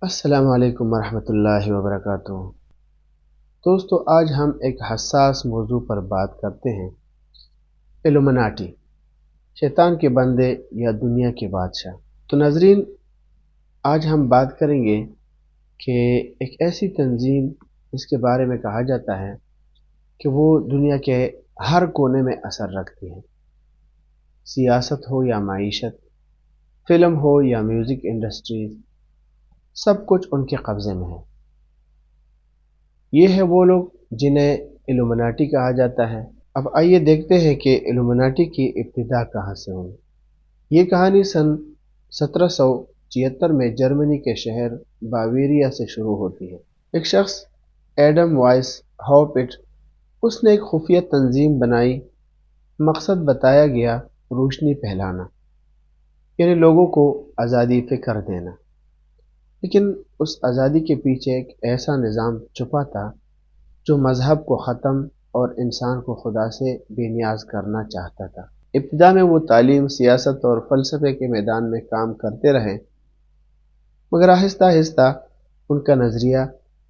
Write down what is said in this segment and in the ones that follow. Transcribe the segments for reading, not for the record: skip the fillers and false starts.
السلام علیکم ورحمۃ اللہ وبرکاتہ۔ دوستو، آج ہم ایک حساس موضوع پر بات کرتے ہیں، الومناٹی، شیطان کے بندے یا دنیا کے بادشاہ۔ تو ناظرین، آج ہم بات کریں گے کہ ایک ایسی تنظیم جس کے بارے میں کہا جاتا ہے کہ وہ دنیا کے ہر کونے میں اثر رکھتی ہے، سیاست ہو یا معیشت، فلم ہو یا میوزک انڈسٹریز، سب کچھ ان کے قبضے میں ہے۔ یہ ہے وہ لوگ جنہیں الومناٹی کہا جاتا ہے۔ اب آئیے دیکھتے ہیں کہ الومناٹی کی ابتدا کہاں سے ہوئی۔ یہ کہانی سن 1776 میں جرمنی کے شہر باویریا سے شروع ہوتی ہے۔ ایک شخص ایڈم وائس ہاؤپٹ، اس نے ایک خفیہ تنظیم بنائی۔ مقصد بتایا گیا روشنی پھیلانا، یعنی لوگوں کو آزادی فکر دینا۔ لیکن اس آزادی کے پیچھے ایک ایسا نظام چھپا تھا جو مذہب کو ختم اور انسان کو خدا سے بے نیاز کرنا چاہتا تھا۔ ابتدا میں وہ تعلیم، سیاست اور فلسفے کے میدان میں کام کرتے رہے، مگر آہستہ آہستہ ان کا نظریہ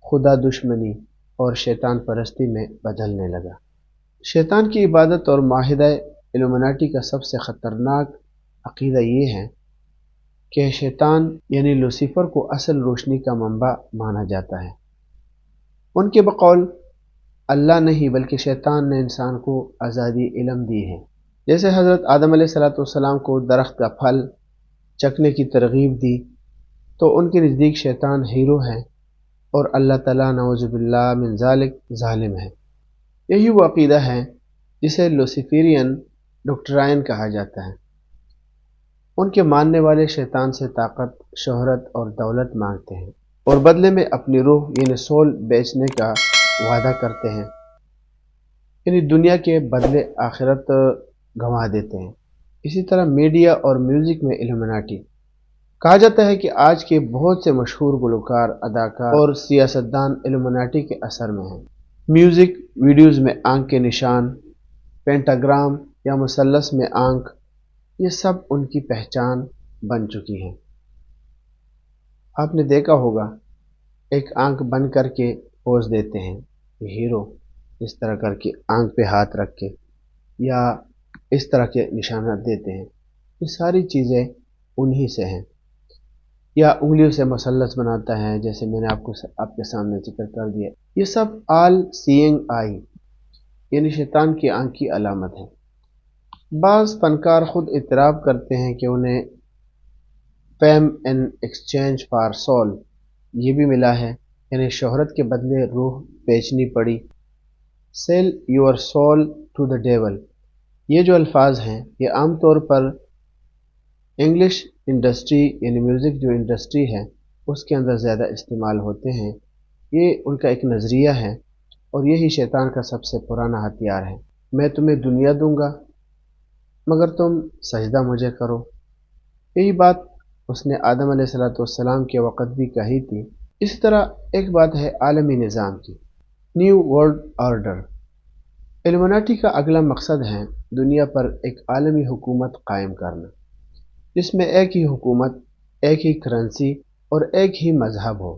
خدا دشمنی اور شیطان پرستی میں بدلنے لگا۔ شیطان کی عبادت اور معاہدہ الومناٹی کا سب سے خطرناک عقیدہ یہ ہے کہ شیطان یعنی لوسیفر کو اصل روشنی کا منبع مانا جاتا ہے۔ ان کے بقول اللہ نہیں بلکہ شیطان نے انسان کو آزادی علم دی ہے۔ جیسے حضرت آدم علیہ السلام کو درخت کا پھل چکھنے کی ترغیب دی، تو ان کے نزدیک شیطان ہیرو ہے اور اللہ تعالیٰ نعوذ باللہ من ذالک ظالم ہے۔ یہی وہ عقیدہ ہے جسے لوسیفیرین ڈاکٹرائن کہا جاتا ہے۔ ان کے ماننے والے شیطان سے طاقت، شہرت اور دولت مانگتے ہیں اور بدلے میں اپنی روح یعنی سول بیچنے کا وعدہ کرتے ہیں، یعنی دنیا کے بدلے آخرت گنوا دیتے ہیں۔ اسی طرح میڈیا اور میوزک میں الومناٹی کہا جاتا ہے کہ آج کے بہت سے مشہور گلوکار، اداکار اور سیاستدان الومناٹی کے اثر میں ہیں۔ میوزک ویڈیوز میں آنکھ کے نشان، پینٹاگرام یا مثلث میں آنکھ، یہ سب ان کی پہچان بن چکی ہے۔ آپ نے دیکھا ہوگا ایک آنکھ بند کر کے پوز دیتے ہیں یہ ہیرو، اس طرح کر کے آنکھ پہ ہاتھ رکھ کے یا اس طرح کے نشانات دیتے ہیں، یہ ساری چیزیں انہی سے ہیں۔ یا انگلیوں سے مثلث بناتا ہے، جیسے میں نے آپ کے سامنے ذکر کر دیا۔ یہ سب آل سینگ آئی یعنی شیطان کی آنکھ کی علامت ہے۔ بعض فنکار خود اعتراف کرتے ہیں کہ انہیں fame in exchange for civil یہ بھی ملا ہے، یعنی شہرت کے بدلے روح بیچنی پڑی۔ Sell your soul to the devil, یہ جو الفاظ ہیں یہ عام طور پر انگلش انڈسٹری یعنی میوزک جو انڈسٹری ہے اس کے اندر زیادہ استعمال ہوتے ہیں۔ یہ ان کا ایک نظریہ ہے اور یہی شیطان کا سب سے پرانا ہتھیار ہے۔ میں تمہیں دنیا دوں گا مگر تم سجدہ مجھے کرو۔ یہی بات اس نے آدم علیہ السلام کے وقت بھی کہی تھی۔ اسی طرح ایک بات ہے عالمی نظام کی، نیو ورلڈ آرڈر۔ الومناٹی کا اگلا مقصد ہے دنیا پر ایک عالمی حکومت قائم کرنا، جس میں ایک ہی حکومت، ایک ہی کرنسی اور ایک ہی مذہب ہو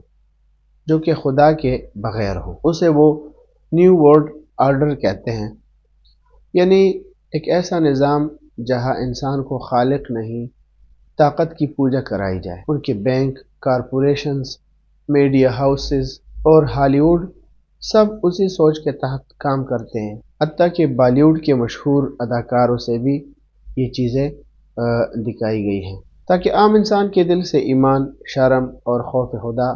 جو کہ خدا کے بغیر ہو۔ اسے وہ نیو ورلڈ آرڈر کہتے ہیں، یعنی ایک ایسا نظام جہاں انسان کو خالق نہیں طاقت کی پوجا کرائی جائے۔ ان کے بینک، کارپوریشنز، میڈیا ہاؤسز اور ہالی ووڈ سب اسی سوچ کے تحت کام کرتے ہیں۔ حتیٰ کہ بالی ووڈ کے مشہور اداکاروں سے بھی یہ چیزیں دکھائی گئی ہیں تاکہ عام انسان کے دل سے ایمان، شرم اور خوف خدا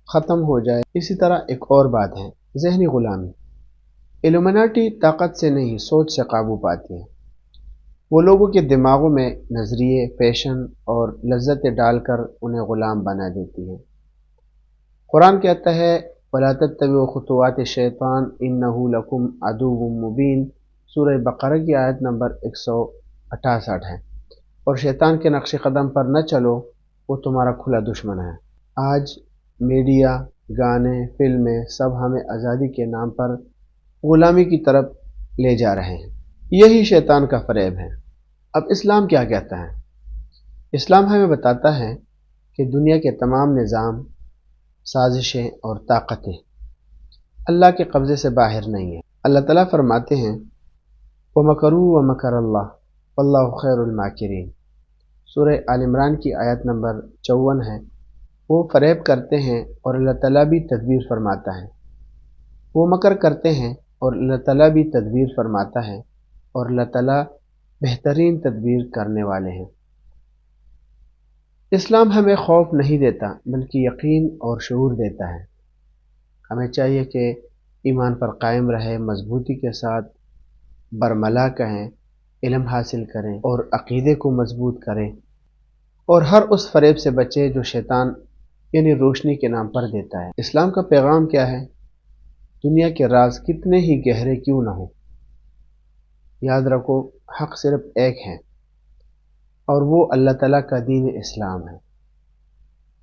ختم ہو جائے۔ اسی طرح ایک اور بات ہے ذہنی غلامی۔ الومناٹی طاقت سے نہیں سوچ سے قابو پاتی ہے۔ وہ لوگوں کے دماغوں میں نظریے، فیشن اور لذتیں ڈال کر انہیں غلام بنا دیتی ہے۔ قرآن کہتا ہے وَلَا تَتَّبِعُوا خُطُوَاتِ الشَّيْطَانِ إِنَّهُ لَكُمْ عَدُوٌّ مُّبِينٌ، سورہ بقرہ کی آیت نمبر 168 ہے، اور شیطان کے نقش قدم پر نہ چلو، وہ تمہارا کھلا دشمن ہے۔ آج میڈیا، گانے، فلمیں سب ہمیں آزادی کے نام پر غلامی کی طرف لے جا رہے ہیں۔ یہی شیطان کا فریب ہے۔ اب اسلام کیا کہتا ہے؟ اسلام ہمیں بتاتا ہے کہ دنیا کے تمام نظام سازشیں اور طاقتیں اللہ کے قبضے سے باہر نہیں ہیں۔ اللہ تعالیٰ فرماتے ہیں وَمَكَرُوا وَمَكَرَ اللَّهُ وَاللَّهُ خَيْرُ الْمَاكِرِينَ۔ سورہ آل عمران کی آیت نمبر 54 ہے۔ وہ فریب کرتے ہیں اور اللہ تعالیٰ بھی تدبیر فرماتا ہے۔ وہ مکر کرتے ہیں اور اللہ تعالیٰ بھی تدبیر فرماتا ہے، اور اللہ تعالیٰ بہترین تدبیر کرنے والے ہیں۔ اسلام ہمیں خوف نہیں دیتا بلکہ یقین اور شعور دیتا ہے۔ ہمیں چاہیے کہ ایمان پر قائم رہے، مضبوطی کے ساتھ برملا کہیں، علم حاصل کریں اور عقیدے کو مضبوط کریں، اور ہر اس فریب سے بچے جو شیطان یعنی روشنی کے نام پر دیتا ہے۔ اسلام کا پیغام کیا ہے؟ دنیا کے راز کتنے ہی گہرے کیوں نہ ہوں، یاد رکھو حق صرف ایک ہے، اور وہ اللہ تعالیٰ کا دین اسلام ہے۔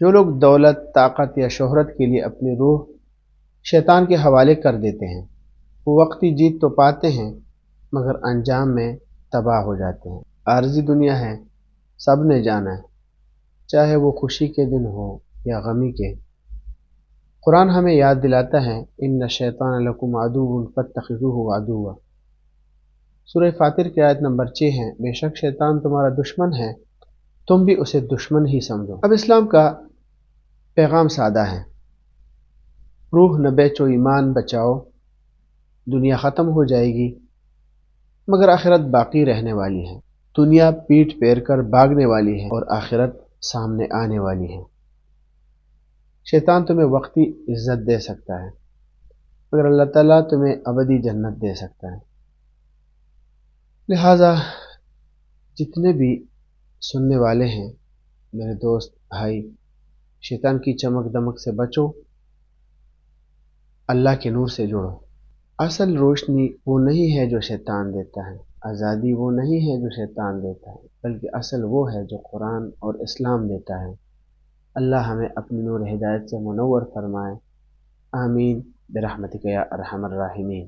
جو لوگ دولت، طاقت یا شہرت کے لیے اپنی روح شیطان کے حوالے کر دیتے ہیں، وہ وقتی جیت تو پاتے ہیں مگر انجام میں تباہ ہو جاتے ہیں۔ عارضی دنیا ہے، سب نے جانا ہے، چاہے وہ خوشی کے دن ہو یا غمی کے۔ قرآن ہمیں یاد دلاتا ہے ان الشیطان لکم عدو فاتخذوہ عدوا۔ سورہ فاطر کی آیت نمبر 6 ہے، بے شک شیطان تمہارا دشمن ہے، تم بھی اسے دشمن ہی سمجھو۔ اب اسلام کا پیغام سادہ ہے، روح نہ بیچو، ایمان بچاؤ۔ دنیا ختم ہو جائے گی مگر آخرت باقی رہنے والی ہے۔ دنیا پیٹ پھیر کر بھاگنے والی ہے اور آخرت سامنے آنے والی ہے۔ شیطان تمہیں وقتی عزت دے سکتا ہے مگر اللہ تعالیٰ تمہیں ابدی جنت دے سکتا ہے۔ لہٰذا جتنے بھی سننے والے ہیں میرے دوست بھائی، شیطان کی چمک دمک سے بچو، اللہ کے نور سے جڑو۔ اصل روشنی وہ نہیں ہے جو شیطان دیتا ہے، آزادی وہ نہیں ہے جو شیطان دیتا ہے، بلکہ اصل وہ ہے جو قرآن اور اسلام دیتا ہے۔ اللہ ہمیں اپنی نور ہدایت سے منور فرمائے، آمین برحمتک یا ارحم الراحمین۔